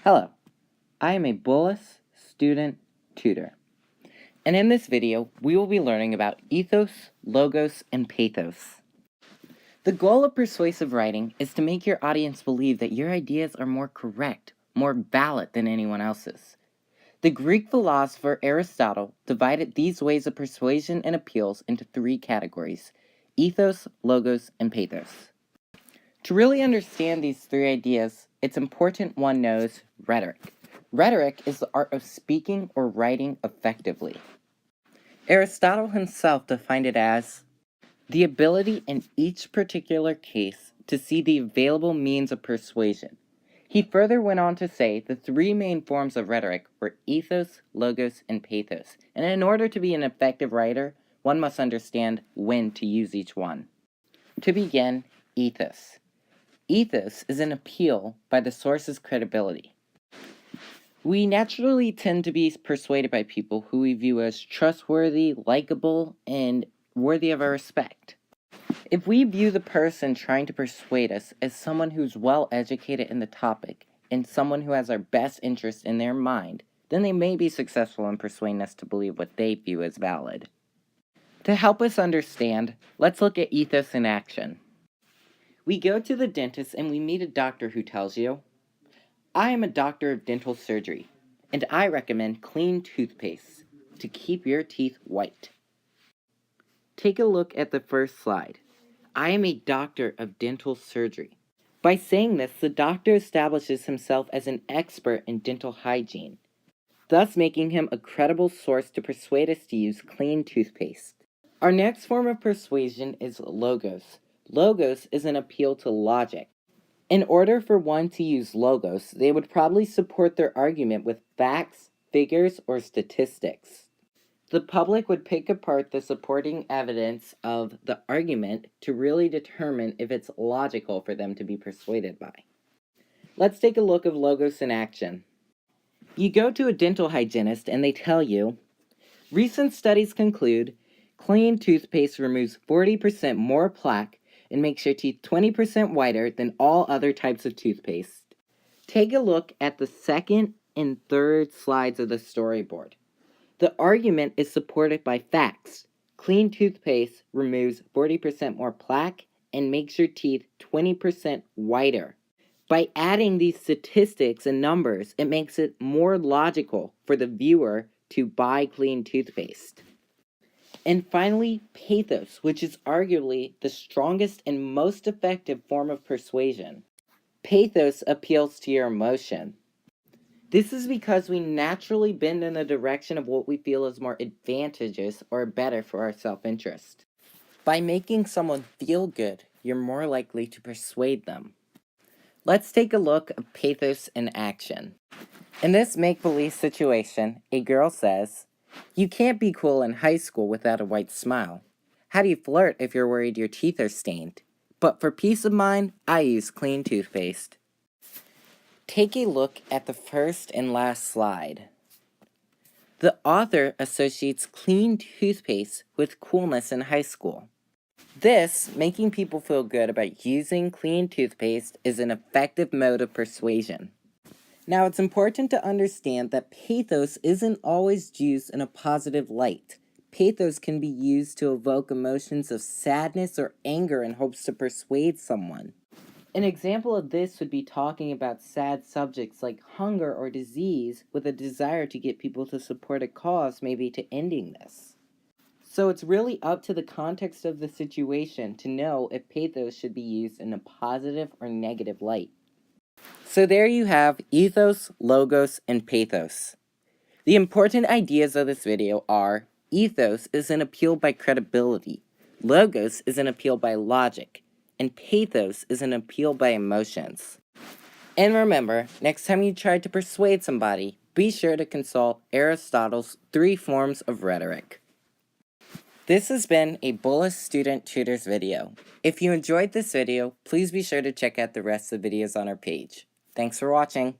Hello, I am a Bullis Student Tutor, and in this video, we will be learning about ethos, logos, and pathos. The goal of persuasive writing is to make your audience believe that your ideas are more correct, more valid than anyone else's. The Greek philosopher Aristotle divided these ways of persuasion and appeals into three categories: ethos, logos, and pathos. To really understand these three ideas, it's important one knows rhetoric. Rhetoric is the art of speaking or writing effectively. Aristotle himself defined it as the ability in each particular case to see the available means of persuasion. He further went on to say the three main forms of rhetoric were ethos, logos, and pathos, and in order to be an effective writer, one must understand when to use each one. To begin, ethos. Ethos is an appeal by the source's credibility. We naturally tend to be persuaded by people who we view as trustworthy, likable, and worthy of our respect. If we view the person trying to persuade us as someone who's well educated in the topic and someone who has our best interest in their mind, then they may be successful in persuading us to believe what they view as valid. To help us understand, let's look at ethos in action. We go to the dentist and we meet a doctor who tells you, "I am a doctor of dental surgery, and I recommend clean toothpaste to keep your teeth white." Take a look at the first slide. I am a doctor of dental surgery. By saying this, the doctor establishes himself as an expert in dental hygiene, thus making him a credible source to persuade us to use clean toothpaste. Our next form of persuasion is logos. Logos is an appeal to logic. In order for one to use logos, they would probably support their argument with facts, figures, or statistics. The public would pick apart the supporting evidence of the argument to really determine if it's logical for them to be persuaded by. Let's take a look at logos in action. You go to a dental hygienist and they tell you, recent studies conclude clean toothpaste removes 40% more plaque and makes your teeth 20% whiter than all other types of toothpaste. Take a look at the second and third slides of the storyboard. The argument is supported by facts. Clean toothpaste removes 40% more plaque and makes your teeth 20% whiter. By adding these statistics and numbers, it makes it more logical for the viewer to buy clean toothpaste. And finally, pathos, which is arguably the strongest and most effective form of persuasion. Pathos appeals to your emotion. This is because we naturally bend in the direction of what we feel is more advantageous or better for our self-interest. By making someone feel good, you're more likely to persuade them. Let's take a look at pathos in action. In this make-believe situation, a girl says, "You can't be cool in high school without a white smile. How do you flirt if you're worried your teeth are stained? But for peace of mind, I use clean toothpaste." Take a look at the first and last slide. The author associates clean toothpaste with coolness in high school. This, making people feel good about using clean toothpaste, is an effective mode of persuasion. Now, it's important to understand that pathos isn't always used in a positive light. Pathos can be used to evoke emotions of sadness or anger in hopes to persuade someone. An example of this would be talking about sad subjects like hunger or disease with a desire to get people to support a cause, maybe to ending this. So it's really up to the context of the situation to know if pathos should be used in a positive or negative light. So there you have ethos, logos, and pathos. The important ideas of this video are: ethos is an appeal by credibility, logos is an appeal by logic, and pathos is an appeal by emotions. And remember, next time you try to persuade somebody, be sure to consult Aristotle's 3 forms of rhetoric. This has been a Bullis Student Tutors video. If you enjoyed this video, please be sure to check out the rest of the videos on our page. Thanks for watching.